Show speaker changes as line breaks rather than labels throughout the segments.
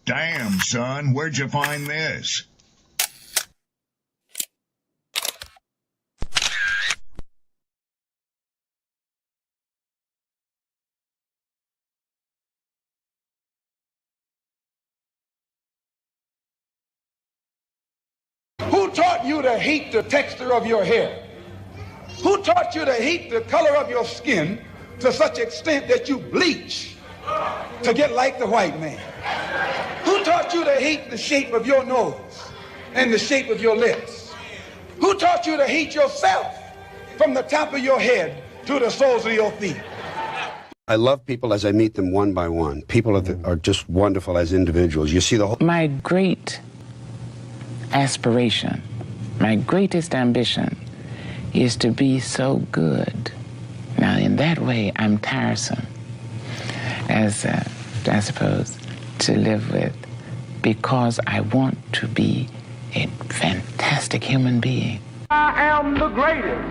Damn, son, where'd you find this?
Who taught you to hate the texture of your hair? Who taught you to hate the color of your skin to such extent that you bleach to get like the white man? Who taught you to hate the shape of your nose and the shape of your lips? Who taught you to hate yourself from the top of your head to the soles of your feet?
I love people as I meet them one by one. People are just wonderful as individuals. You see the whole...
My great aspiration, my greatest ambition is to be so good. Now, in that way, I'm tiresome, as I suppose, to live with, because I want to be a fantastic human being.
I am the greatest.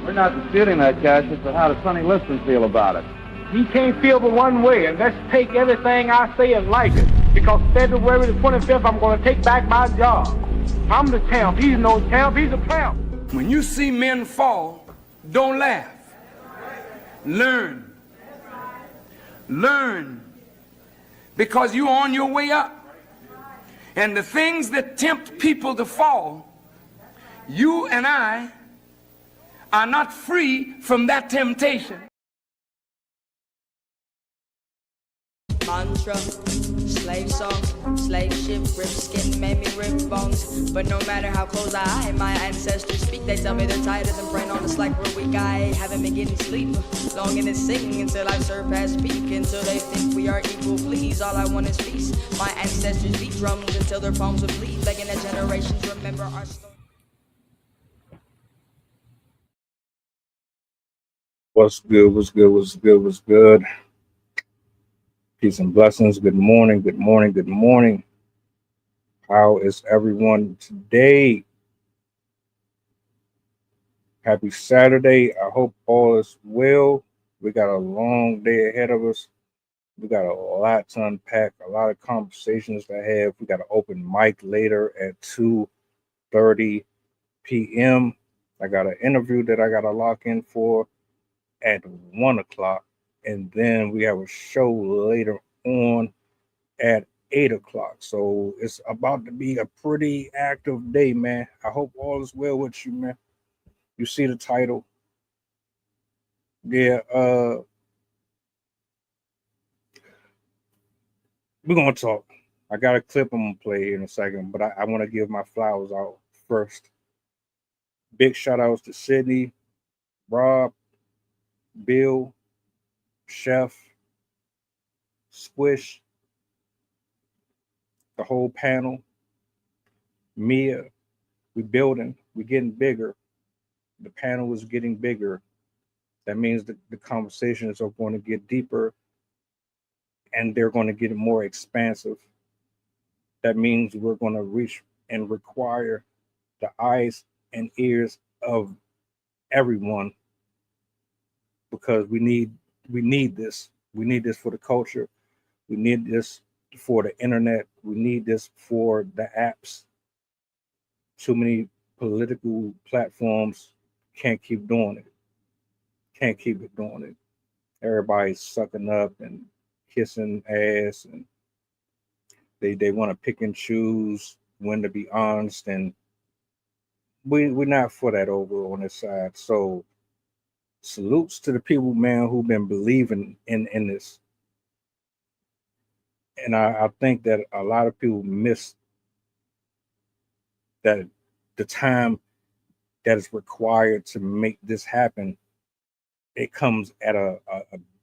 We're not disputing that, Cassius, but how does Sonny Liston feel about it?
He can't feel but one way, and that's take everything I say and like it. Because February the 25th, I'm going to take back my job. I'm the champ. He's no champ. He's a tramp. When you see men fall, don't laugh. Learn. Learn. Because you're on your way up. And the things that tempt people to fall, you and I are not free from that temptation.
Mantra, slave song, slave ship, rip skin, made me rip bones. But no matter how close my ancestors speak, they tell me they're tired of them praying on us like we're weak. I haven't been getting sleep, longing to sing until I surpass peak, until they think we are equal. Please, all I want is peace. My ancestors beat drums until their palms would bleed, begging that generations remember our story.
What's good, what's good, what's good, what's good? Peace and blessings. Good morning, good morning, good morning. How is everyone today? Happy Saturday. I hope all is well. We got a long day ahead of us. We got a lot to unpack, a lot of conversations to have. We got an open mic later at 2:30 p.m. I got an interview that I got to lock in for at 1 o'clock. And then we have a show later on at 8 o'clock. So it's about to be a pretty active day, man. I hope all is well with you, man. You see the title. Yeah, we're going to talk. I got a clip I'm going to play in a second, but I want to give my flowers out first. Big shout outs to Sydney, Rob, Bill, Chef, Squish, the whole panel, Mia. We building, we getting bigger. The panel is getting bigger. That means that the conversations are going to get deeper and they're going to get more expansive. That means we're going to reach and require the eyes and ears of everyone, because we need this. We need this for the culture. We need this for the internet. We need this for the apps. Too many political platforms can't keep doing it. Can't keep it doing it. Everybody's sucking up and kissing ass, and they want to pick and choose when to be honest, and we're not for that over on this side. So salutes to the people, man, who've been believing in this. And I think that a lot of people miss that the time that is required to make this happen, it comes at a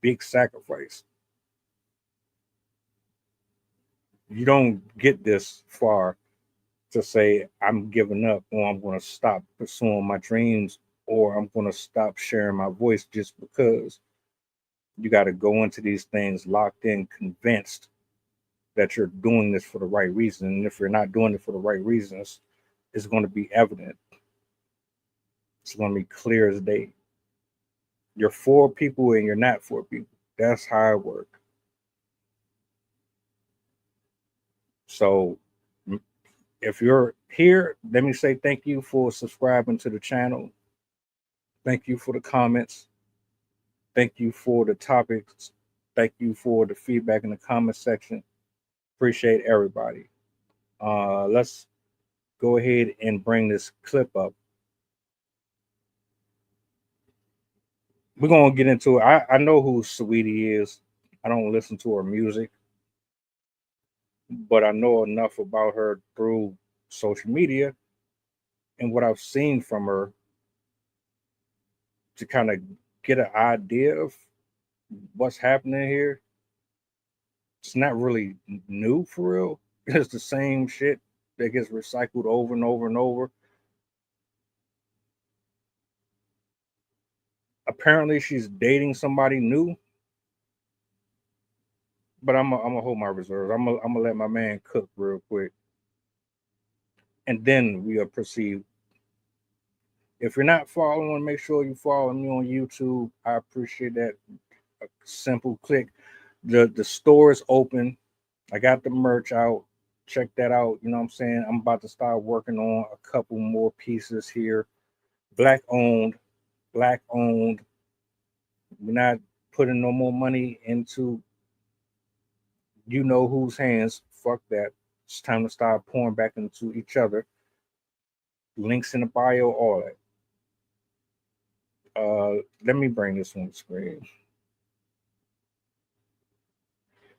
big sacrifice. You don't get this far to say, I'm giving up, or I'm going to stop pursuing my dreams, or I'm going to stop sharing my voice just because. You got to go into these things locked in, convinced that you're doing this for the right reason. And if you're not doing it for the right reasons, it's going to be evident. It's going to be clear as day. You're for people and you're not for people. That's how it works. So if you're here, let me say thank you for subscribing to the channel. Thank you for the comments. Thank you for the topics. Thank you for the feedback in the comment section. Appreciate everybody. Let's go ahead and bring this clip up. We're going to get into it. I know who Saweetie is. I don't listen to her music, but I know enough about her through social media and what I've seen from her to kind of get an idea of what's happening here. It's not really new for real. It's the same shit that gets recycled over and over and over. Apparently she's dating somebody new, but I'm gonna hold my reserve. I'm gonna let my man cook real quick, and then we'll proceed. If you're not following, make sure you follow me on YouTube. I appreciate that. A simple click. The store is open. I got the merch out. Check that out. You know what I'm saying? I'm about to start working on a couple more pieces here. Black owned. We're not putting no more money into you know whose hands. Fuck that. It's time to start pouring back into each other. Links in the bio, all that. Let me bring this on the screen.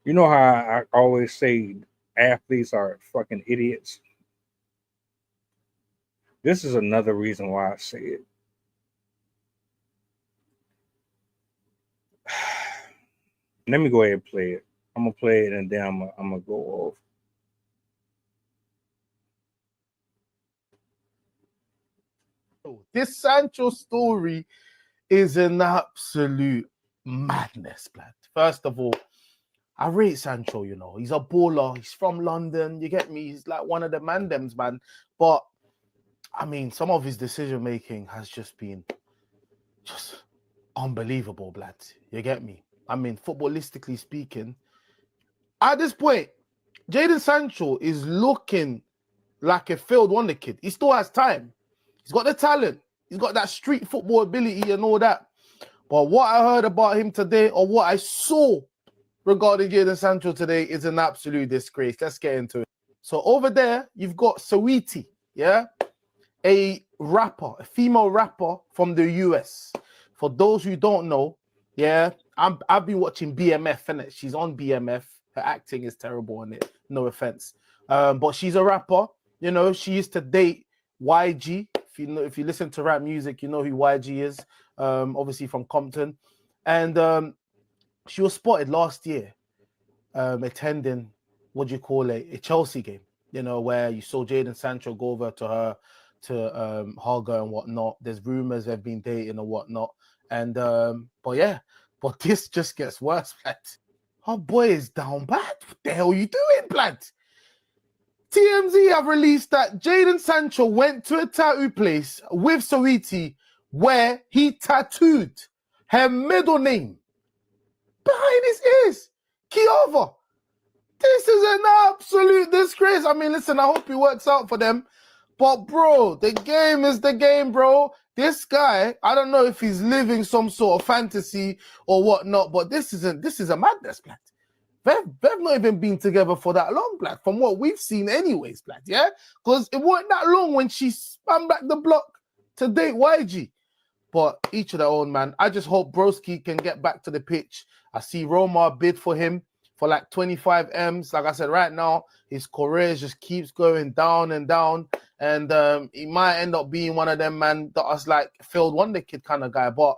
You know how I always say athletes are fucking idiots? This is another reason why I say it. Let me go ahead and play it. I'm going to play it and then I'm going to go off.
This Sancho story is an absolute madness, blood. First of all, I rate Sancho, you know. He's a baller. He's from London. You get me? He's like one of the mandems, man. But, I mean, some of his decision-making has just been just unbelievable, blood. You get me? I mean, footballistically speaking, at this point, Jadon Sancho is looking like a failed wonder kid. He still has time. He's got the talent. He's got that street football ability and all that. But what I heard about him today, or what I saw regarding Jadon Sancho today, is an absolute disgrace. Let's get into it. So over there, you've got Saweetie, yeah? A rapper, a female rapper from the US. For those who don't know, yeah, I've been watching BMF, innit? She's on BMF. Her acting is terrible on it. No offense. But she's a rapper. You know, she used to date YG. If you listen to rap music, you know who YG is. Obviously from Compton. And she was spotted last year attending, a Chelsea game, you know, where you saw Jadon Sancho go over to her to hug her and whatnot. There's rumors they've been dating or whatnot. And but this just gets worse, blood. Her boy is down bad. What the hell are you doing, blood? TMZ have released that Jadon Sancho went to a tattoo place with Saweetie where he tattooed her middle name behind his ears. Kiova. This is an absolute disgrace. I mean, listen, I hope it works out for them. But, bro, the game is the game, bro. This guy, I don't know if he's living some sort of fantasy or whatnot, but this is a madness, blood. They've not even been together for that long, blood, from what we've seen anyways, blood, yeah? Because it wasn't that long when she spun back the block to date YG. But each of their own, man. I just hope Broski can get back to the pitch. I see Roma bid for him for like 25 M's. Like I said, right now, his career just keeps going down and down. And he might end up being one of them, man, that was like a failed wonder kid kind of guy. But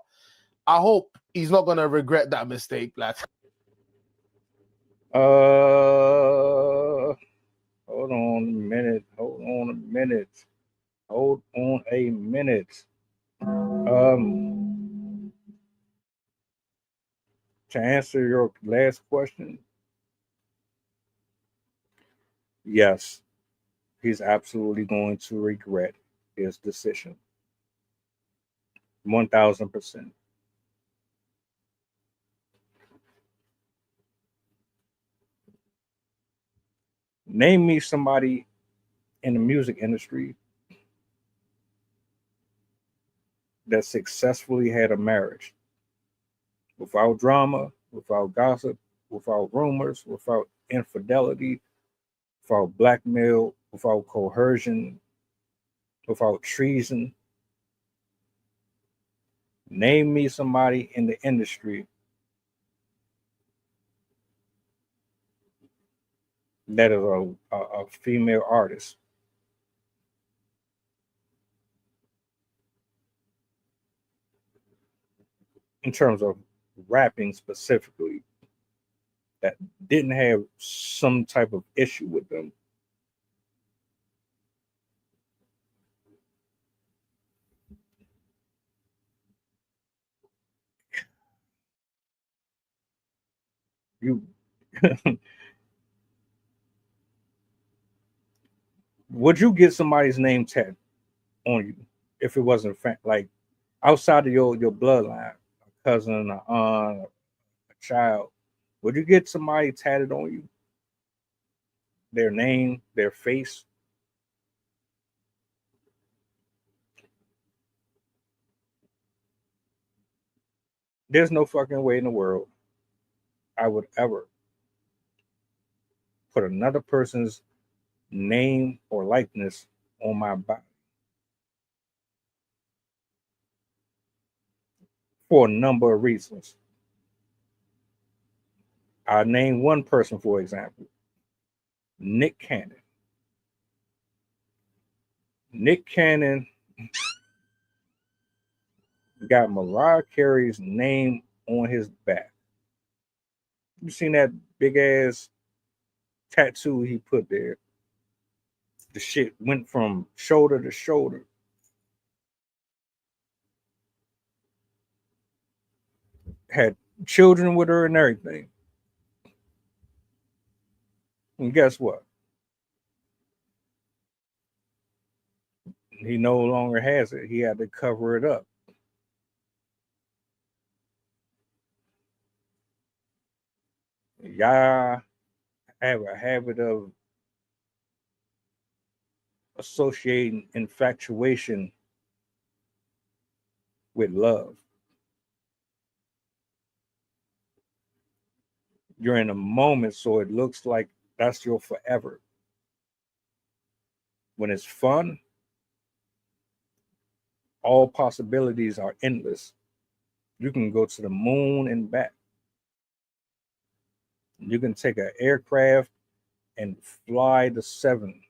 I hope he's not going to regret that mistake, lad.
Hold on a minute. To answer your last question, yes, he's absolutely going to regret his decision. 1000%. Name me somebody in the music industry that successfully had a marriage without drama, without gossip, without rumors, without infidelity, without blackmail, without coercion, without treason. Name me somebody in the industry that is a female artist. In terms of rapping specifically, that didn't have some type of issue with them. You would you get somebody's name tag on you if it wasn't like outside of your bloodline, a cousin, a aunt, a child? Would you get somebody tatted on you? Their name, their face? There's no fucking way in the world I would ever put another person's name or likeness on my body for a number of reasons. I'll name one person, for example, Nick Cannon. Nick Cannon got Mariah Carey's name on his back. You seen that big ass tattoo he put there? The shit went from shoulder to shoulder. Had children with her and everything. And guess what? He no longer has it. He had to cover it up. Y'all have a habit of associating infatuation with love. You're in a moment, so it looks like that's your forever. When it's fun, all possibilities are endless. You can go to the moon and back. You can take an aircraft and fly to 7.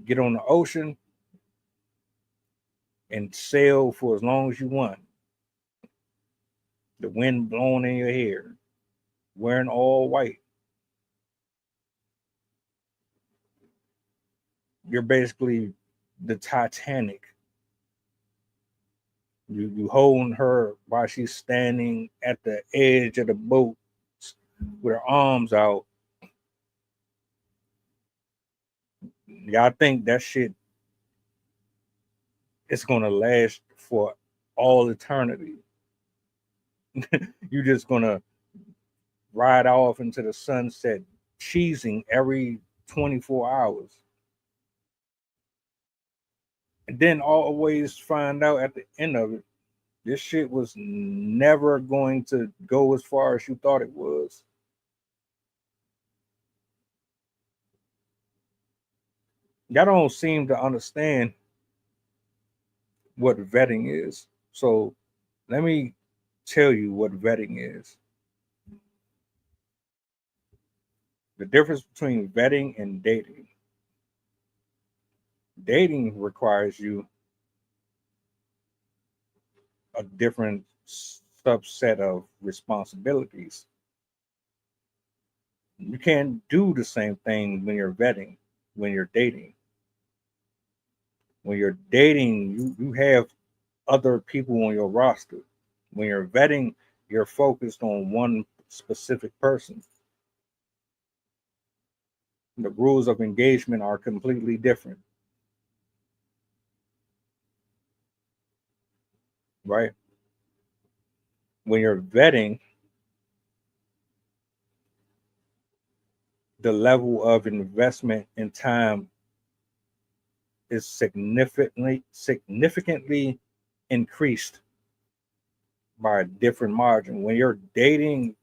Get on the ocean and sail for as long as you want. The wind blowing in your hair, wearing all white. You're basically the Titanic. You holding her while she's standing at the edge of the boat with her arms out. Y'all think that shit is gonna last for all eternity? You're just gonna ride off into the sunset, cheesing every 24 hours. And then always find out at the end of it, this shit was never going to go as far as you thought it was. Y'all don't seem to understand what vetting is. So let me tell you what vetting is. The difference between vetting and dating. Dating requires you a different subset of responsibilities. You can't do the same thing when you're vetting, when you're dating. When you're dating, you have other people on your roster. When you're vetting, you're focused on one specific person. The rules of engagement are completely different. Right? When you're vetting, the level of investment in time is significantly increased by a different margin. When you're dating,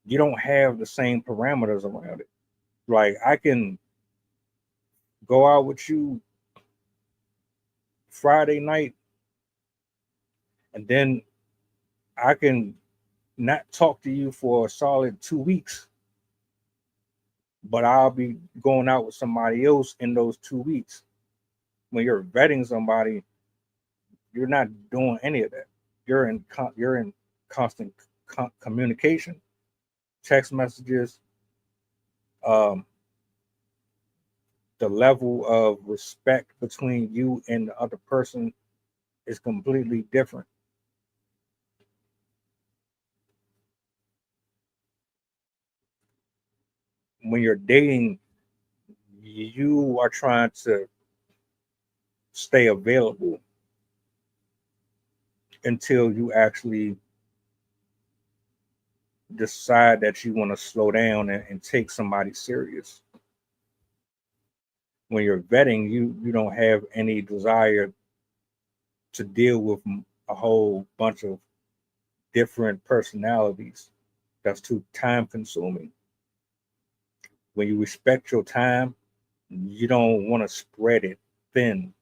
you don't have the same parameters around it. Like, I can go out with you Friday night, and then I can not talk to you for a solid 2 weeks, but I'll be going out with somebody else in those 2 weeks. When you're vetting somebody, you're not doing any of that. You're in constant communication, text messages. The level of respect between you and the other person is completely different. When you're dating, you are trying to stay available until you actually decide that you want to slow down and take somebody serious. When you're vetting, you don't have any desire to deal with a whole bunch of different personalities. That's too time consuming. When you respect your time, you don't want to spread it thin.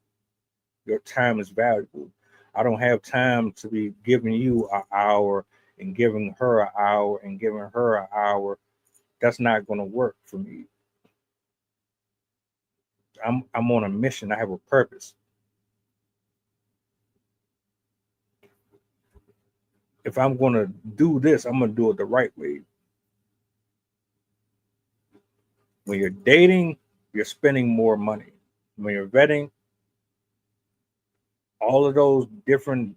Your time is valuable. I don't have time to be giving you an hour and giving her an hour and giving her an hour. That's not going to work for me. I'm on a mission. I have a purpose. If I'm going to do this, I'm going to do it the right way. When you're dating, you're spending more money. When you're vetting, all of those different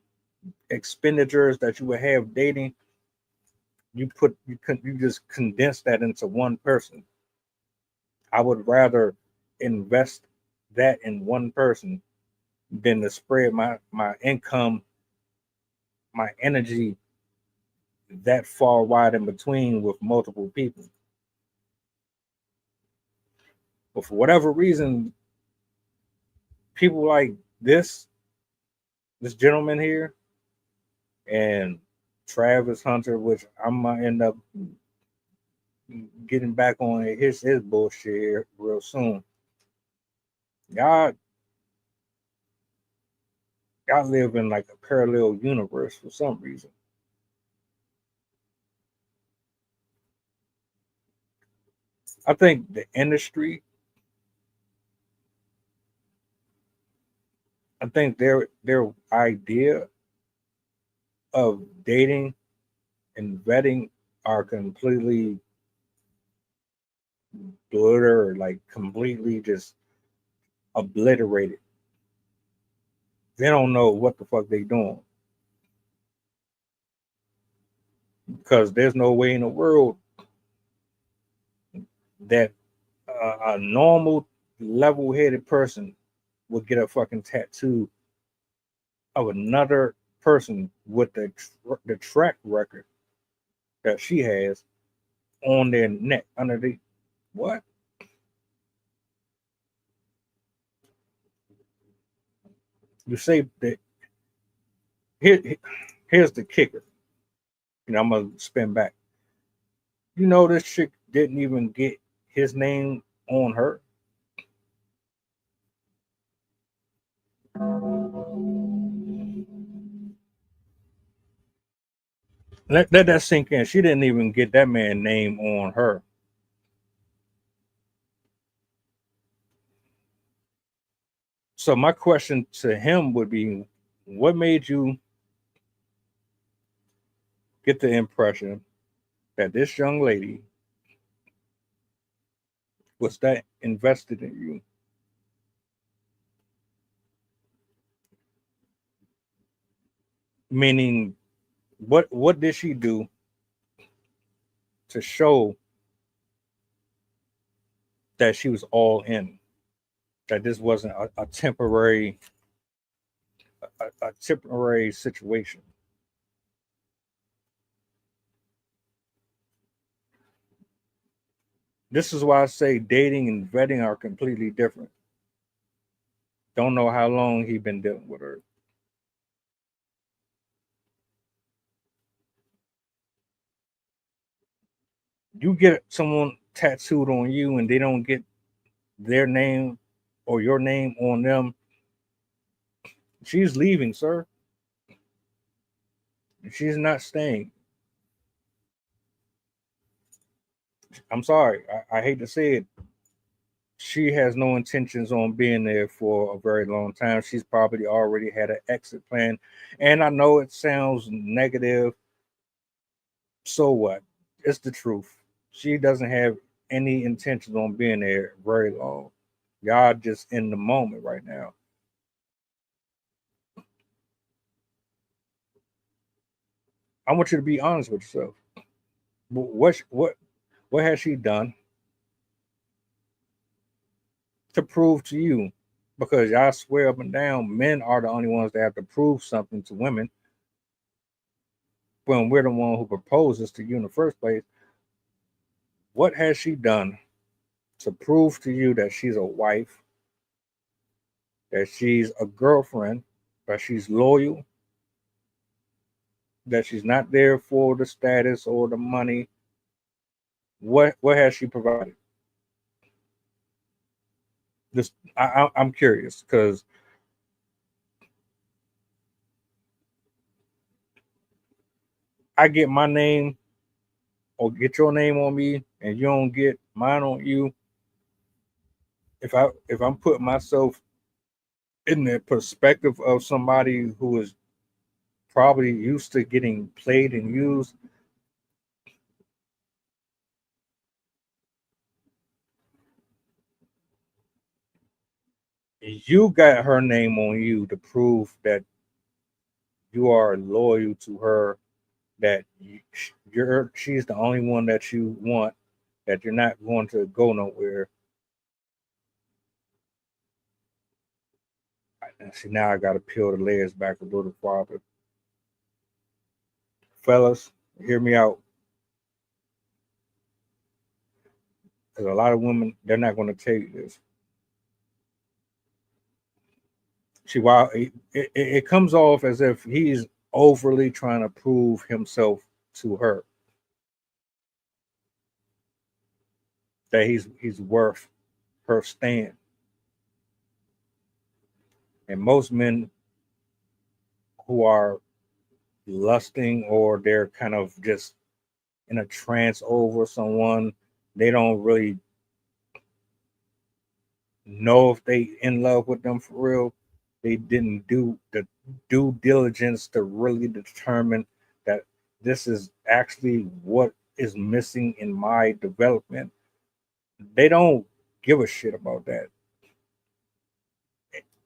expenditures that you would have dating, you just condense that into one person. I would rather invest that in one person than to spread my income, my energy that far wide in between with multiple people. But for whatever reason, people like this gentleman here and Travis Hunter, which I'm gonna end up getting back on his bullshit here real soon. Y'all live in like a parallel universe for some reason. I think the industry, I think their idea of dating and vetting are completely blurred, like completely just obliterated. They don't know what the fuck they doing. Because there's no way in the world that a normal, level-headed person would get a fucking tattoo of another person with the track record that she has on their neck underneath. What? You say that here's the kicker. I'm gonna spin back. This chick didn't even get his name on her. Let that sink in. She didn't even get that man's name on her. So my question to him would be, what made you get the impression that this young lady was that invested in you? Meaning, what did she do to show that she was all in? That this wasn't a temporary situation. This is why I say dating and vetting are completely different. Don't know how long he been dealing with her. You get someone tattooed on you and they don't get their name or your name on them, she's leaving, sir. She's not staying. I'm sorry. I hate to say it. She has no intentions on being there for a very long time. She's probably already had an exit plan. And I know it sounds negative. So what? It's the truth. She doesn't have any intentions on being there very long. Y'all just in the moment right now. I want you to be honest with yourself. What has she done to prove to you? Because y'all swear up and down, men are the only ones that have to prove something to women. When we're the one who proposes to you in the first place, what has she done to prove to you that she's a wife, that she's a girlfriend, that she's loyal, that she's not there for the status or the money? What has she provided? This I'm curious because I get my name or get your name on me and you don't get mine on you. If I'm putting myself in the perspective of somebody who is probably used to getting played and used, you got her name on you to prove that you are loyal to her, that she's the only one that you want, that you're not going to go nowhere. See, now I got to peel the layers back a little farther. Fellas, hear me out. Because a lot of women, they're not going to tell you this. See, while it comes off as if he's overly trying to prove himself to her, that he's worth her stand. And most men who are lusting or they're kind of just in a trance over someone, they don't really know if they in love with them for real. They didn't do the due diligence to really determine that this is actually what is missing in my development. They don't give a shit about that.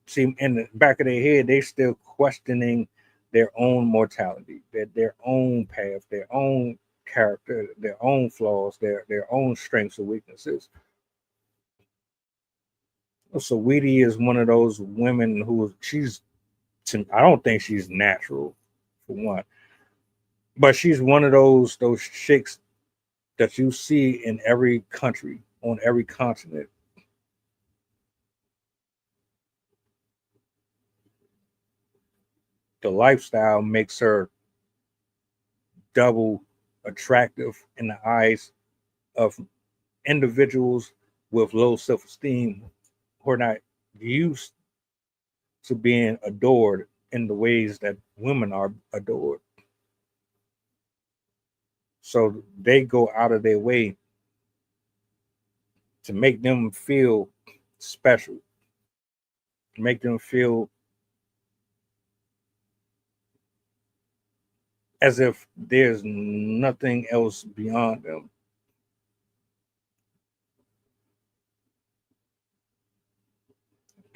See, in the back of their head, they're still questioning their own mortality, their own path, their own character, their own flaws, their own strengths and weaknesses. Saweetie is one of those women who I don't think she's natural for one, but she's one of those chicks that you see in every country on every continent. The lifestyle makes her double attractive in the eyes of individuals with low self-esteem who are not used to being adored in the ways that women are adored. So they go out of their way to make them feel special, make them feel as if there's nothing else beyond them.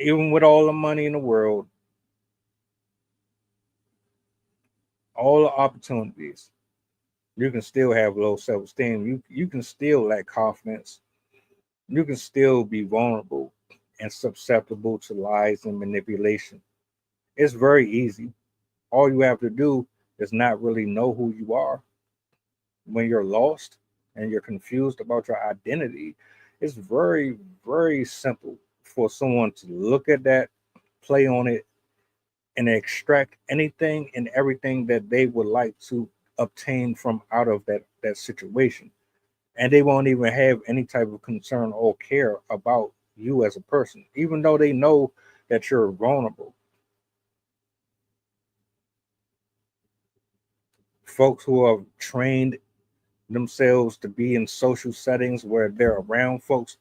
Even with all the money in the world, all the opportunities, you can still have low self-esteem. You can still lack confidence. You can still be vulnerable and susceptible to lies and manipulation. It's very easy. All you have to do is not really know who you are when you're lost. and you're confused about your identity, it's very, very simple for someone to look at that, play on it, and extract anything and everything that they would like to obtain from out of that situation. And they won't even have any type of concern or care about you as a person, even though they know that you're vulnerable. Folks who have trained themselves to be in social settings where they're around folks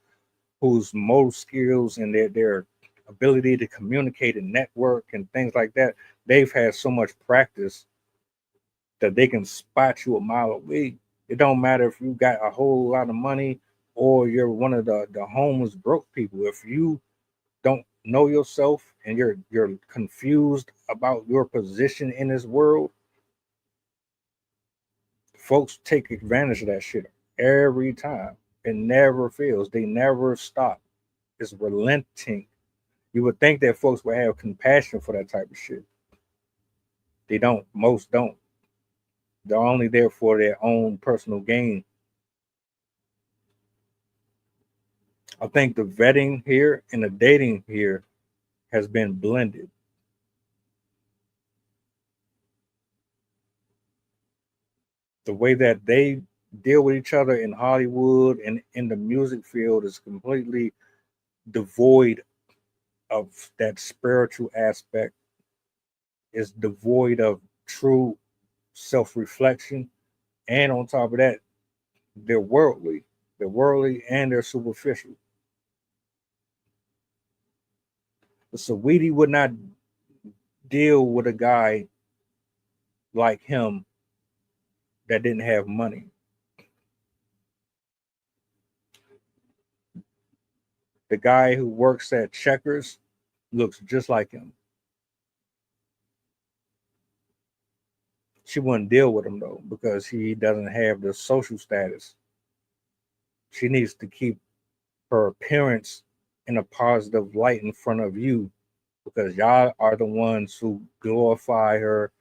whose motor skills and their ability to communicate and network and things like that, they've had so much practice that they can spot you a mile away. It don't matter if you got a whole lot of money or you're one of the homeless broke people. If you don't know yourself and you're confused about your position in this world, folks take advantage of that shit every time. It never fails. They never stop. It's relenting. You would think that folks would have compassion for that type of shit. They don't. Most don't. They're only there for their own personal gain. I think the vetting here and the dating here has been blended. The way that they deal with each other in Hollywood and in the music field is completely devoid of that spiritual aspect, is devoid of true self-reflection, and on top of that, they're worldly. They're worldly and they're superficial. The Saweetie would not deal with a guy like him that didn't have money. The guy who works at Checkers looks just like him. She wouldn't deal with him though because he doesn't have the social status. She needs to keep her appearance in a positive light in front of you because y'all are the ones who glorify her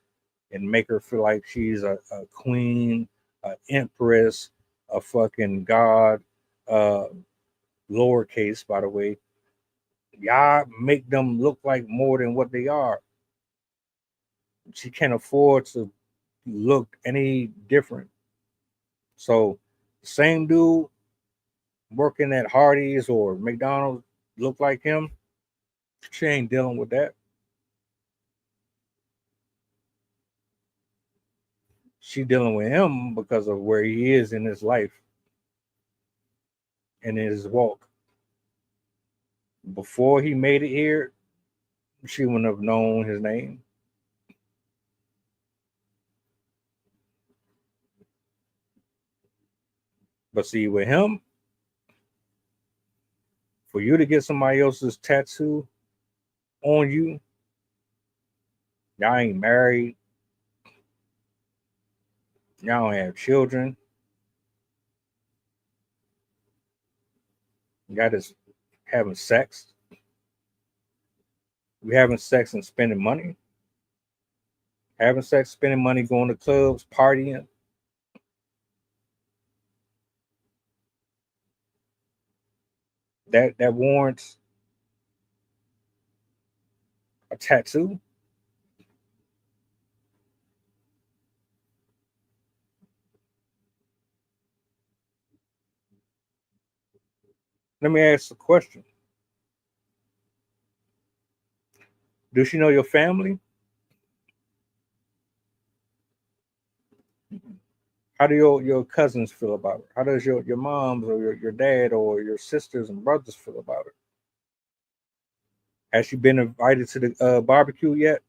and make her feel like she's a queen, an empress, a fucking god, lowercase, by the way. Y'all make them look like more than what they are. She can't afford to look any different. So, same dude working at Hardee's or McDonald's look like him. She ain't dealing with that. She dealing with him because of where he is in his life and in his walk. Before he made it here, she wouldn't have known his name. But see, with him, for you to get somebody else's tattoo on you, y'all ain't married, y'all don't have children, y'all just having sex. We having sex and spending money. Having sex, spending money, going to clubs, partying. That warrants a tattoo. Let me ask a question. Does she know your family? How do your cousins feel about her? How does your moms or your dad or your sisters and brothers feel about her? Has she been invited to the barbecue yet?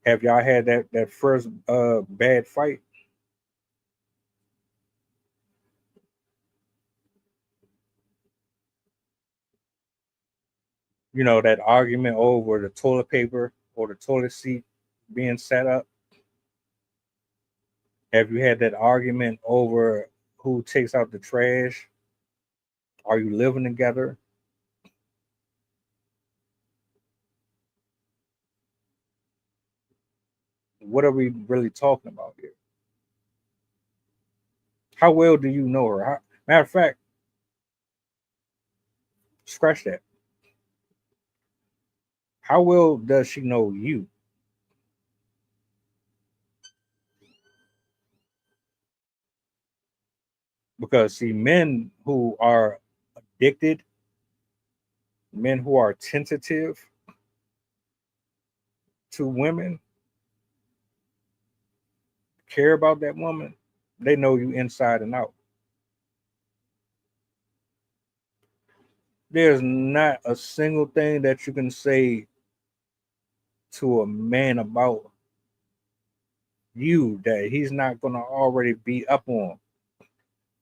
Have y'all had that first bad fight? You know, that argument over the toilet paper or the toilet seat being set up? Have you had that argument over who takes out the trash? Are you living together? what are we really talking about here? How well do you know her? Matter of fact, scratch that. How well does she know you? Because see, men who are addicted, men who are tentative to women, care about that woman, they know you inside and out. There's not a single thing that you can say to a man about you that he's not gonna already be up on.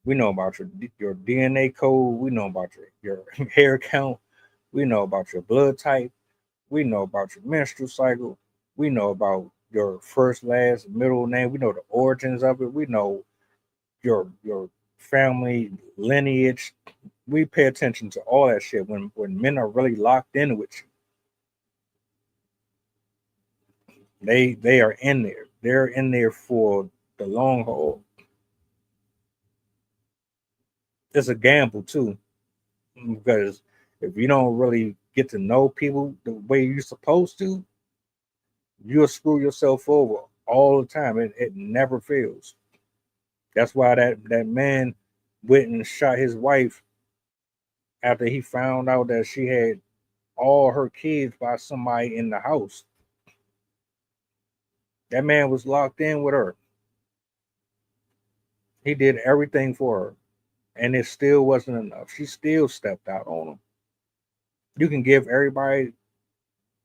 We know about your DNA code. We know about your hair count. We know about your blood type. We know about your menstrual cycle. We know about your first, last, middle name. We know the origins of it. We know your family lineage. We pay attention to all that shit when men are really locked in with you. They are in there. They're in there for the long haul. It's a gamble too, because if you don't really get to know people the way you're supposed to, you'll screw yourself over all the time. It never fails. That's why that man went and shot his wife after he found out that she had all her kids by somebody in the house. That man was locked in with her. He did everything for her, and it still wasn't enough. She still stepped out on him. You can give everybody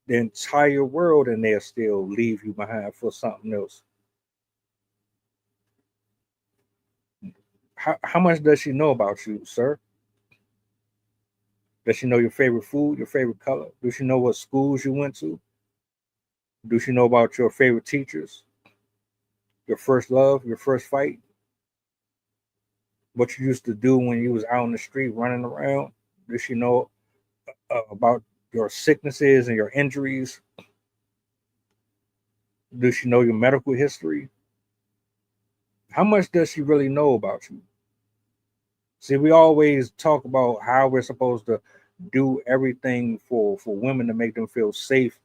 the entire world, and they'll still leave you behind for something else. How much does she know about you, sir? Does she know your favorite food, your favorite color? Does she know what schools you went to? Does she know about your favorite teachers? Your first love, your first fight? What you used to do when you was out in the street running around? Does she know about your sicknesses and your injuries? Does she know your medical history? How much does she really know about you? See, we always talk about how we're supposed to do everything for women to make them feel safe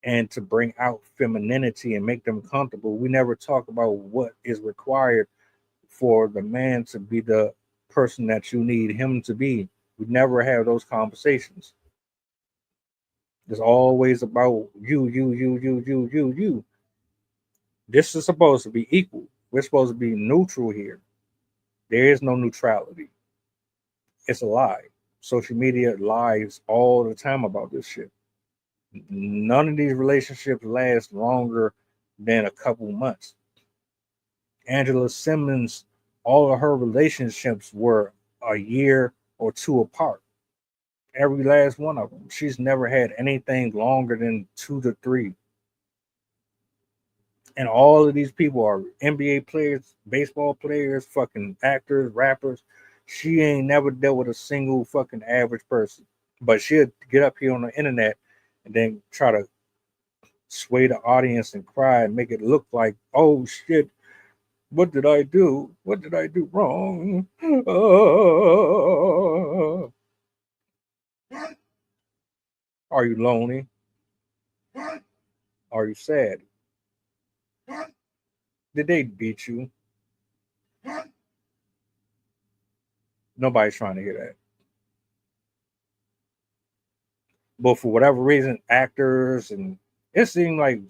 and to bring out femininity and make them comfortable. We never talk about what is required for the man to be the person that you need him to be. We never have those conversations. It's always about you. This is supposed to be equal. We're supposed to be neutral here. There is no neutrality. It's a lie. Social media lies all the time about this shit. None of these relationships last longer than a couple months. Angela Simmons, all of her relationships were a year or two apart. Every last one of them. She's never had anything longer than 2 to 3. And all of these people are NBA players, baseball players, fucking actors, rappers. She ain't never dealt with a single fucking average person. But she'll get up here on the internet and then try to sway the audience and cry and make it look like, oh shit, what did I do? What did I do wrong? Are you lonely? Are you sad? Did they beat you? Nobody's trying to hear that. But for whatever reason, actors and it seems like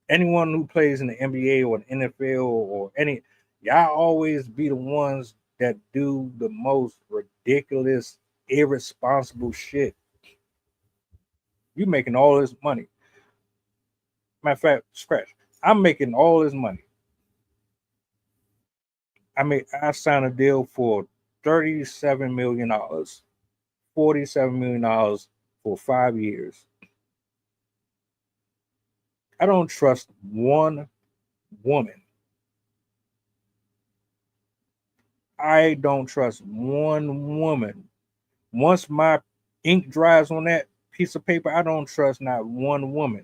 anyone who plays in the NBA or the NFL or any, y'all always be the ones that do the most ridiculous, irresponsible shit. You making all this money. Matter of fact, scratch. I'm making all this money. I signed a deal for $37 million, $47 million for 5 years. I don't trust one woman. I don't trust one woman. Once my ink dries on that piece of paper, I don't trust not one woman.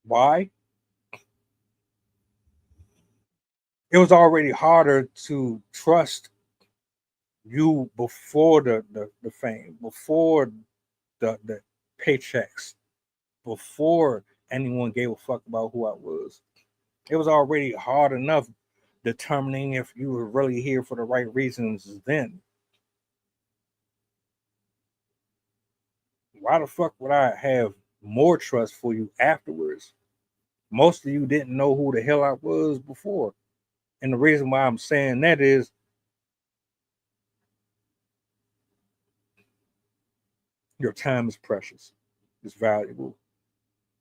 Why? It was already harder to trust you before the fame, before the paychecks, before anyone gave a fuck about who I was. It was already hard enough determining if you were really here for the right reasons then. Why the fuck would I have more trust for you afterwards? Most of you didn't know who the hell I was before. And the reason why I'm saying that is your time is precious, it's valuable.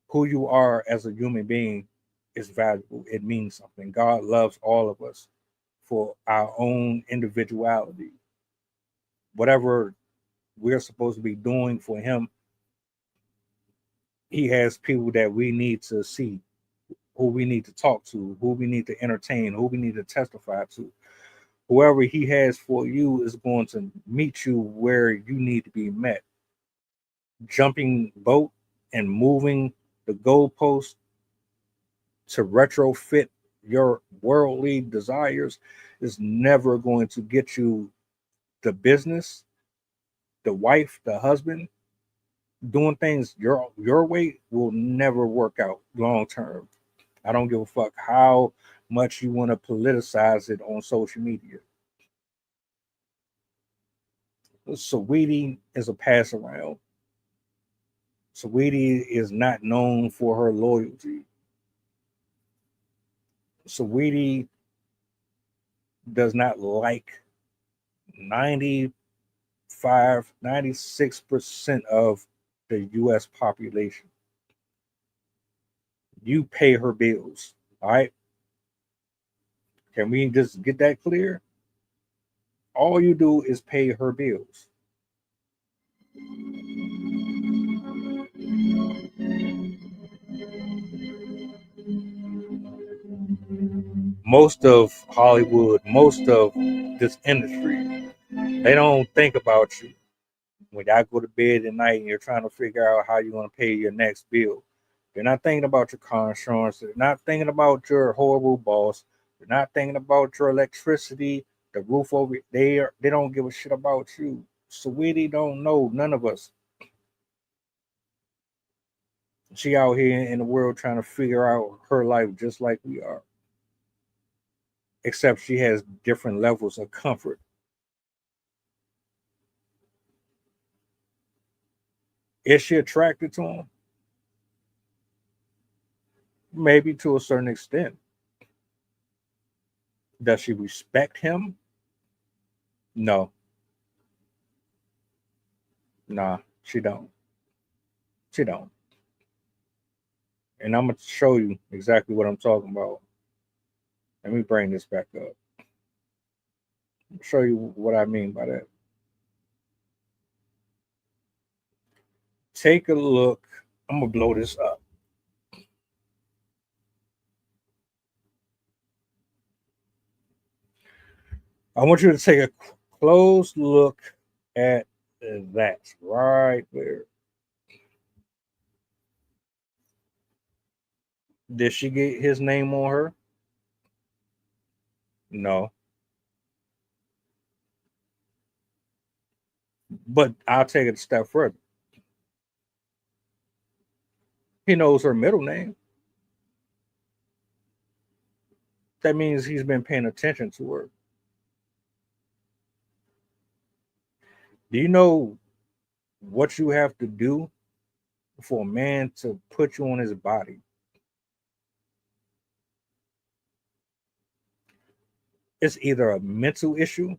Who you are as a human being is valuable. It means something. God loves all of us for our own individuality. Whatever we're supposed to be doing for Him, He has people that we need to see, who we need to talk to, who we need to entertain, who we need to testify to. Whoever He has for you is going to meet you where you need to be met. Jumping boat and moving the goalpost to retrofit your worldly desires is never going to get you the business, the wife, the husband. Doing things your way will never work out long term. I don't give a fuck how much you want to politicize it on social media. Saweetie is a pass around. Saweetie is not known for her loyalty. Saweetie does not like 96% of the US population. You pay her bills. All right. Can we just get that clear? All you do is pay her bills. Most of Hollywood, most of this industry, they don't think about you when y'all go to bed at night and you're trying to figure out how you're going to pay your next bill. They're not thinking about your car insurance. They're not thinking about your horrible boss. They're not thinking about your electricity, the roof over. They don't give a shit about you. Saweetie don't know none of us. She out here in the world trying to figure out her life just like we are, except she has different levels of comfort. Is she attracted to him? Maybe to a certain extent. Does she respect him? No. Nah, she don't. She don't. And I'm gonna show you exactly what I'm talking about. Let me bring this back up. Show you what I mean by that. Take a look. I'm gonna blow this up. I want you to take a close look at that right there. Did she get his name on her? No. But I'll take it a step further. He knows her middle name. That means he's been paying attention to her. Do you know what you have to do for a man to put you on his body? It's either a mental issue,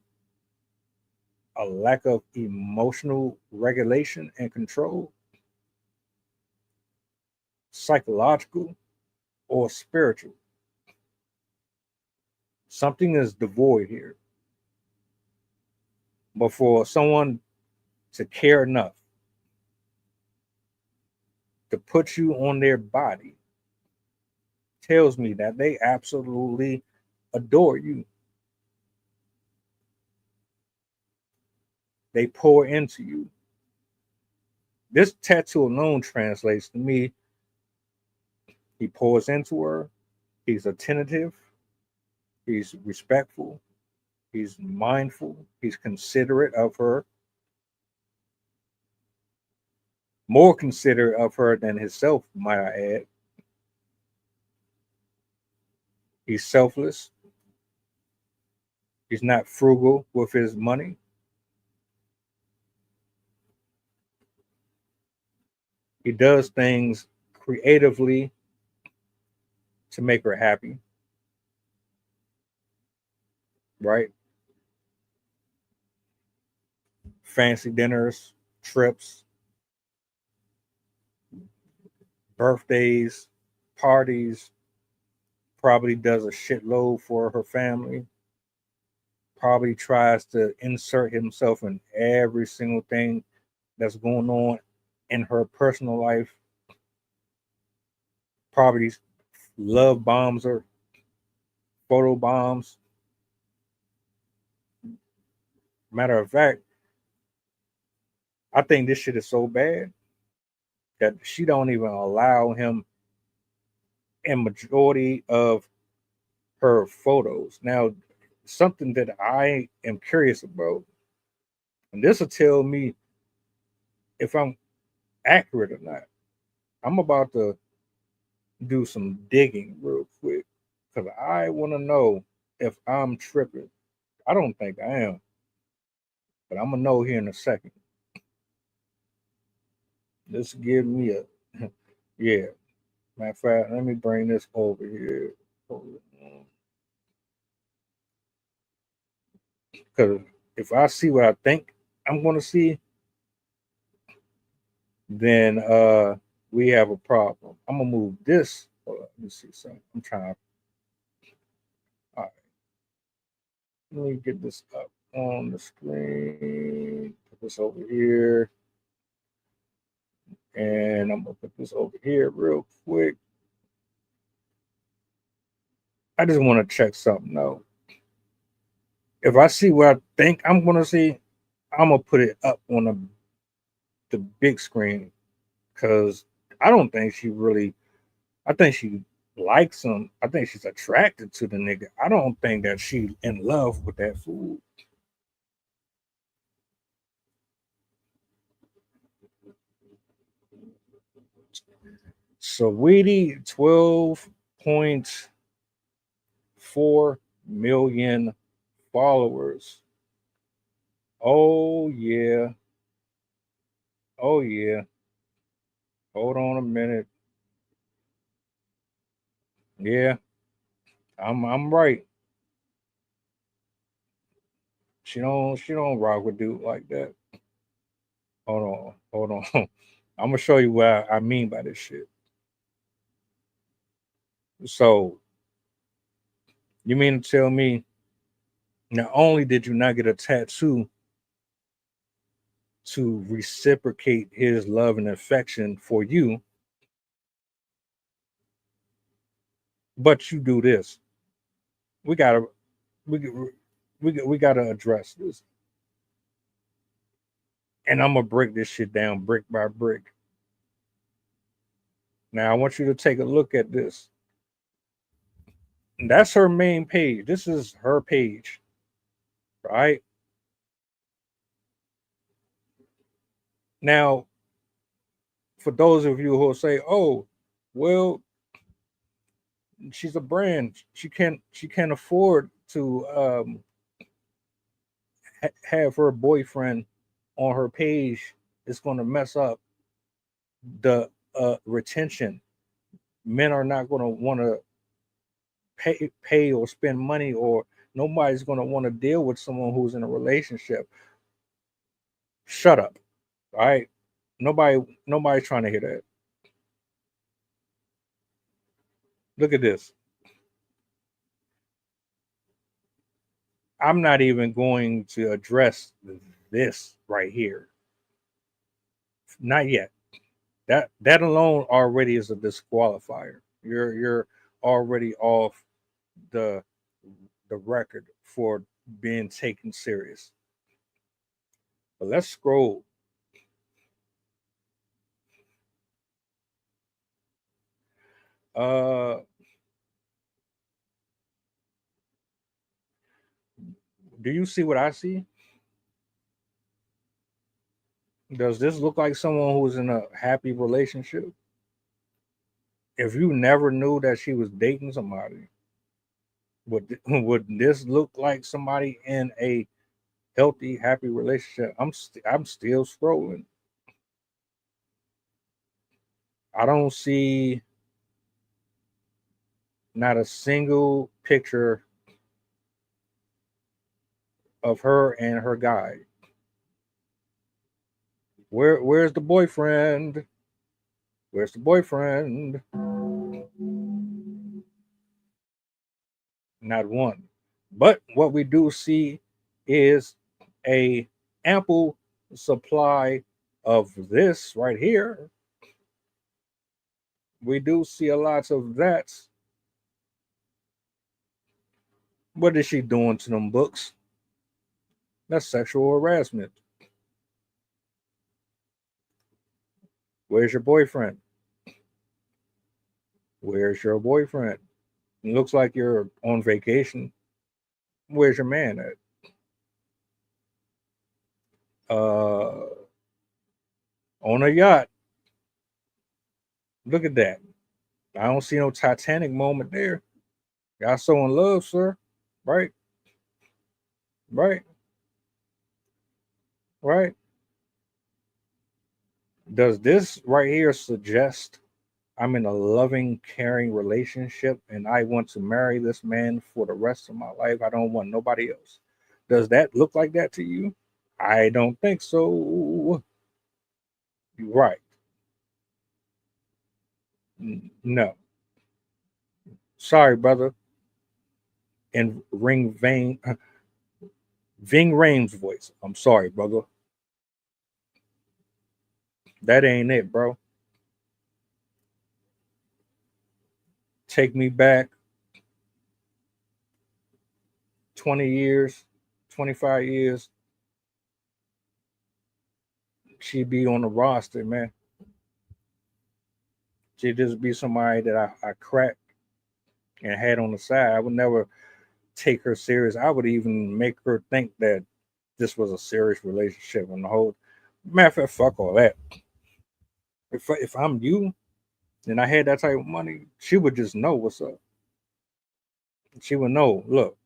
a lack of emotional regulation and control, psychological, or spiritual. Something is devoid here. But for someone to care enough to put you on their body tells me that they absolutely adore you. They pour into you. This tattoo alone translates to me He pours into her. He's attentive. He's respectful. He's mindful. He's considerate of her. More considerate of her than himself, might I add. He's selfless. He's not frugal with his money. He does things creatively to make her happy. Right? Fancy dinners, trips, birthdays, parties. Probably does a shitload for her family. Probably tries to insert himself in every single thing that's going on in her personal life. Probably love bombs her, photo bombs. Matter of fact, I think this shit is so bad that she don't even allow him in majority of her photos. Now, something that I am curious about, and this will tell me if I'm accurate or not. I'm about to do some digging real quick because I want to know if I'm tripping. I don't think I am, but I'm gonna know here in a second. Just give me a yeah. Matter of fact, let me bring this over here. Because if I see what I think I'm gonna see, then we have a problem. I'm gonna move this. Hold on, let me see something. I'm trying. All right, let me get this up on the screen. Put this over here, and I'm gonna put this over here real quick. I just want to check something out. If I see what I think I'm gonna see, I'm gonna put it up on the big screen because I don't think she really. I think she likes him. I think she's attracted to the nigga. I don't think that she in love with that food. Saweetie, 12.4 million followers. Oh yeah. Oh yeah. Hold on a minute. Yeah, I'm right. She don't rock with dude like that. Hold on. I'm gonna show you what I mean by this shit. So you mean to tell me not only did you not get a tattoo to reciprocate his love and affection for you, but you do this? We gotta we we gotta address this, and I'm gonna break this shit down brick by brick. Now I want you to take a look at this. And that's her main page. This is her page, right? Now, for those of you who will say, "Oh, well, she's a brand. She can't afford to have her boyfriend on her page. It's going to mess up the retention. Men are not going to want to pay or spend money, or nobody's going to want to deal with someone who's in a relationship." Shut up, all right? Nobody's trying to hear that. Look at this. I'm not even going to address this right here. Not yet. That alone already is a disqualifier. You're already off the the record for being taken serious. But let's scroll. Do you see what I see? Does this look like someone who's in a happy relationship? If you never knew that she was dating somebody, would this look like somebody in a healthy, happy relationship? I'm still scrolling. I don't see not a single picture of her and her guy. Where's the boyfriend? Where's the boyfriend? Not one. But what we do see is a ample supply of this right here. We do see a lot of that. What is she doing to them books? That's sexual harassment. Where's your boyfriend? Where's your boyfriend? It looks like you're on vacation. Where's your man at? On a yacht. Look at that. I don't see no Titanic moment there. Y'all so in love, sir. Right? Right? Right? Does this right here suggest I'm in a loving, caring relationship and I want to marry this man for the rest of my life? I don't want nobody else. Does that look like that to you? I don't think so. You're right. No. Sorry, brother. In Ving Rhames' voice. I'm sorry, brother. That ain't it, bro. Take me back 20 years, 25 years. She'd be on the roster, man. She'd just be somebody that I cracked and had on the side. I would never take her serious. I would even make her think that this was a serious relationship and the whole matter of fact, fuck all that. If I'm you and I had that type of money, she would just know what's up. She would know, look,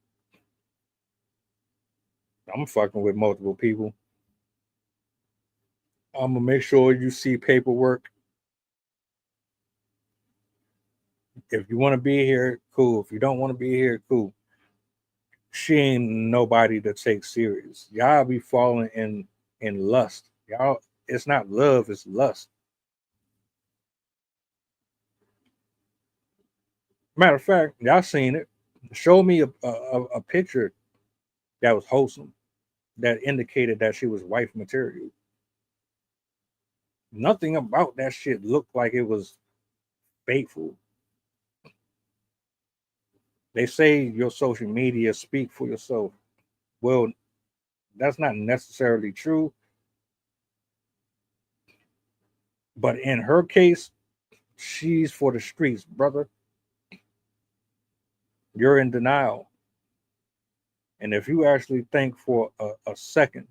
I'm fucking with multiple people. I'm gonna make sure you see paperwork. If you want to be here, cool. If you don't want to be here, cool. She ain't nobody to take serious. Y'all be falling in lust. Y'all, it's not love, it's lust. Matter of fact, y'all seen it. Show me a picture that was wholesome, that indicated that she was wife material. Nothing about that shit looked like it was faithful. They say your social media speak for yourself. Well, that's not necessarily true. But in her case, she's for the streets, brother. You're in denial. And if you actually think for a second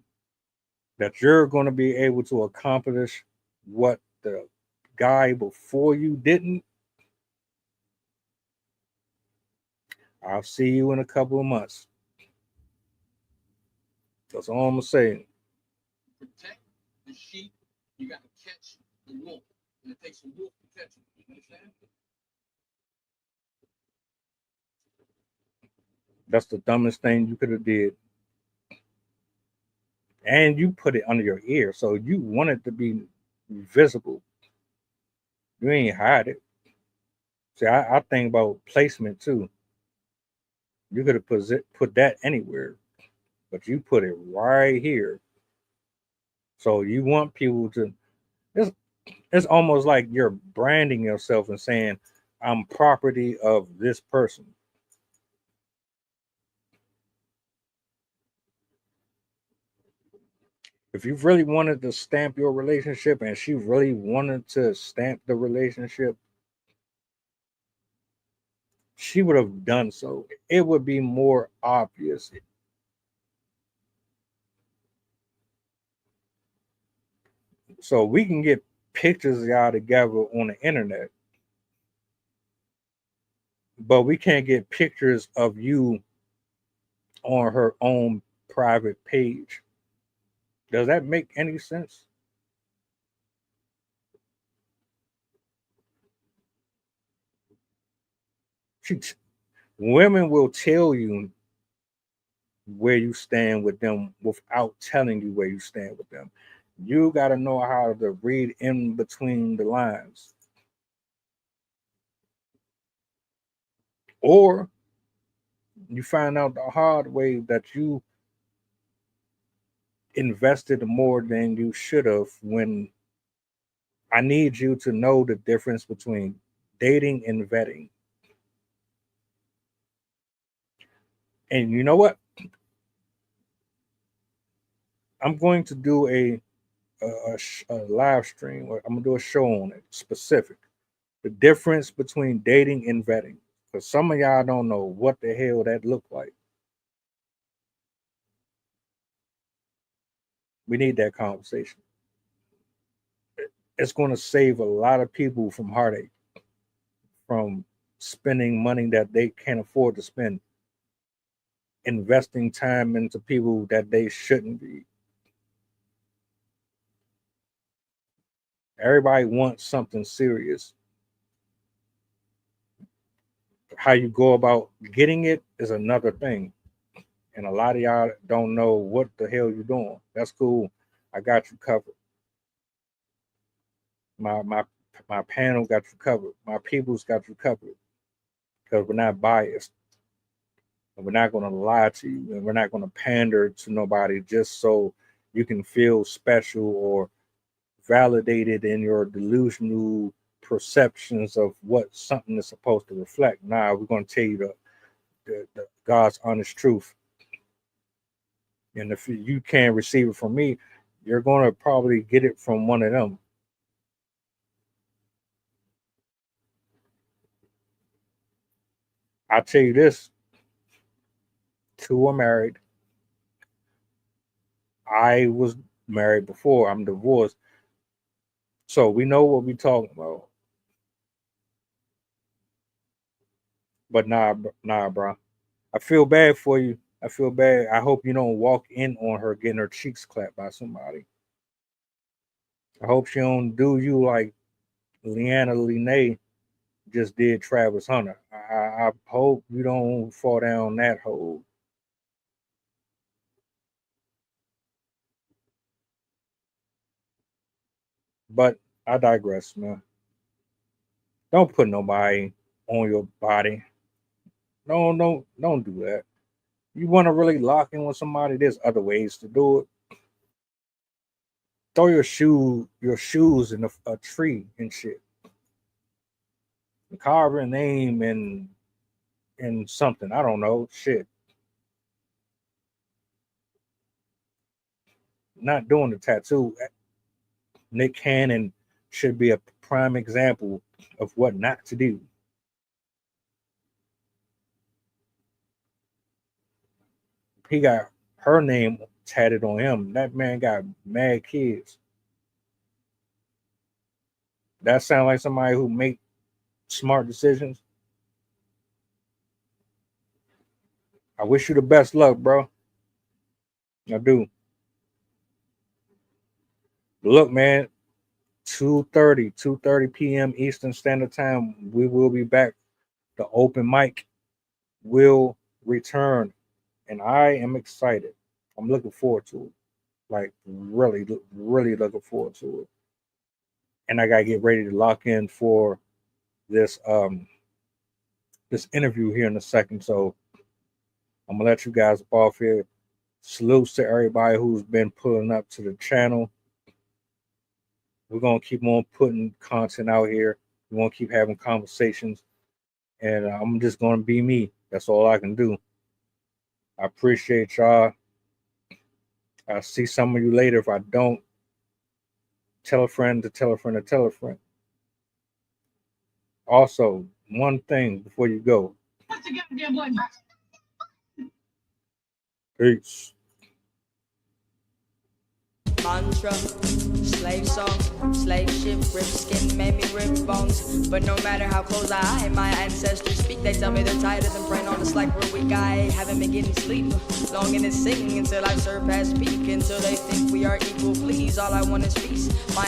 that you're going to be able to accomplish what the guy before you didn't, I'll see you in a couple of months. That's all I'm going to say.
Protect the sheep, you got to catch the wolf. And it takes a wolf to catch him. You understand?
That's the dumbest thing you could have did. And you put it under your ear, so you want it to be visible. You ain't hide it. See, I think about placement too. You could have put that anywhere, but you put it right here. So you want people to. It's almost like you're branding yourself and saying, "I'm property of this person." If you really wanted to stamp your relationship and she really wanted to stamp the relationship, she would have done so. It would be more obvious. So we can get pictures of y'all together on the internet, but we can't get pictures of you on her own private page. Does that make any sense? Women will tell you where you stand with them without telling you where you stand with them. You got to know how to read in between the lines. Or you find out the hard way that you invested more than you should have. When I need you to know the difference between dating and vetting. And you know what? I'm going to do a live stream. I'm gonna do a show on it specific. The difference between dating and vetting. Because some of y'all don't know what the hell that looked like. We need that conversation. It's going to save a lot of people from heartache, from spending money that they can't afford to spend, investing time into people that they shouldn't be. Everybody wants something serious. How you go about getting it is another thing. And a lot of y'all don't know what the hell you're doing. That's cool. I got you covered. My panel got you covered. My people's got you covered. Because we're not biased. And we're not going to lie to you. And we're not going to pander to nobody just so you can feel special or validated in your delusional perceptions of what something is supposed to reflect. Nah, we're going to tell you the God's honest truth. And if you can't receive it from me, you're going to probably get it from one of them. I'll tell you this. 2 are married. I was married before. I'm divorced. So we know what we're talking about. But nah, bro. I feel bad for you. I feel bad. I hope you don't walk in on her getting her cheeks clapped by somebody. I hope she don't do you like Leanna Lene just did Travis Hunter. I hope you don't fall down that hole. But I digress, man. Don't put nobody on your body. No, don't do that. You want to really lock in with somebody, there's other ways to do it. Throw your shoes in a tree and shit. Carve a name in something. I don't know. Shit. Not doing the tattoo. Nick Cannon should be a prime example of what not to do. He got her name tatted on him. That man got mad kids. That sound like somebody who make smart decisions. I wish you the best luck, bro. I do. Look, man, 2:30 p.m. Eastern Standard Time, we will be back. The open mic will return, and I am excited. I'm looking forward to it. Like, really, really looking forward to it. And I gotta get ready to lock in for this this interview here in a second. So I'm gonna let you guys off here. Salutes to everybody who's been pulling up to the channel. We're gonna keep on putting content out here. We're gonna keep having conversations, and I'm just gonna be me. That's all I can do. I appreciate y'all. I'll see some of you later. If I don't, tell a friend to tell a friend to tell a friend. Also, one thing before you go,
What's the goddamn button?
Peace.
Mantra, slave song, slave ship, rip skin, made me rip bones. But no matter how close I hide, my ancestors speak, they tell me they're tired of them praying on us like we're weak. I haven't been getting sleep, longing to sing until I surpass peak, until they think we are equal. Please, all I want is peace. My